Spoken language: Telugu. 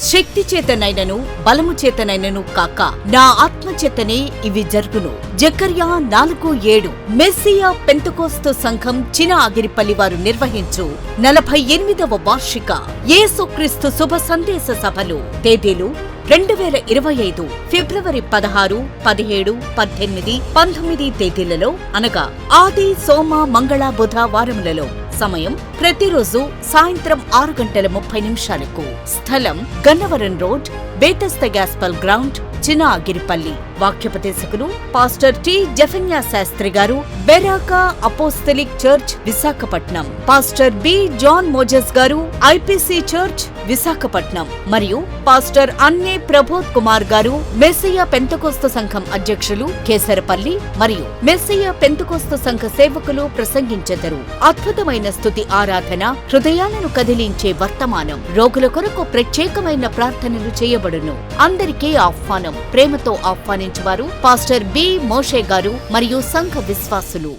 శక్తి చేతనైనను బలము చేతనైనను కాక నా ఆత్మ చేతనే ఇవి జరుగును. జకర్యా 4:7. మెస్సియా పెంతెకోస్తు సంఘం చిన ఆగిరిపల్లి వారు నిర్వహించు 48వ వార్షిక యేసుక్రీస్తు శుభ సందేశ సభలు. తేదీలు 2025 ఫిబ్రవరి 16, 17, 18, 19 తేదీలలో అనగా ఆది, సోమ, మంగళ, బుధ వారములలో. సమయం ప్రతిరోజు సాయంత్రం 6:30 స్థలం Gannavaram road, Bethesda gospel ground, Chinna Agiripalli. వాక్యోపదేశకులు pastor T Zephaniah Sastry garu, Beracah apostolic church Visakhapatnam. Pastor B John Moses garu, IPC church Visakhapatnam. మరియు పాస్టర్ అన్నే ప్రబోధ్ కుమార్ గారు, మెస్సియా పెంతెకోస్తు సంఘం అధ్యక్షులు, కేసరపల్లి. మరియు మెస్సియా పెంతెకోస్తు సంఘ సేవకులు ప్రసంగించెదరు. అద్భుతమైన స్తుతి ఆరాధన, హృదయాలను కదిలించే వర్తమానం, రోగుల కొరకు ప్రత్యేకమైన ప్రార్థనలు చేయబడును. అందరికీ ఆహ్వానం. ప్రేమతో ఆహ్వానించువారు పాస్టర్ బి మోషే గారు మరియు సంఘ విశ్వాసులు.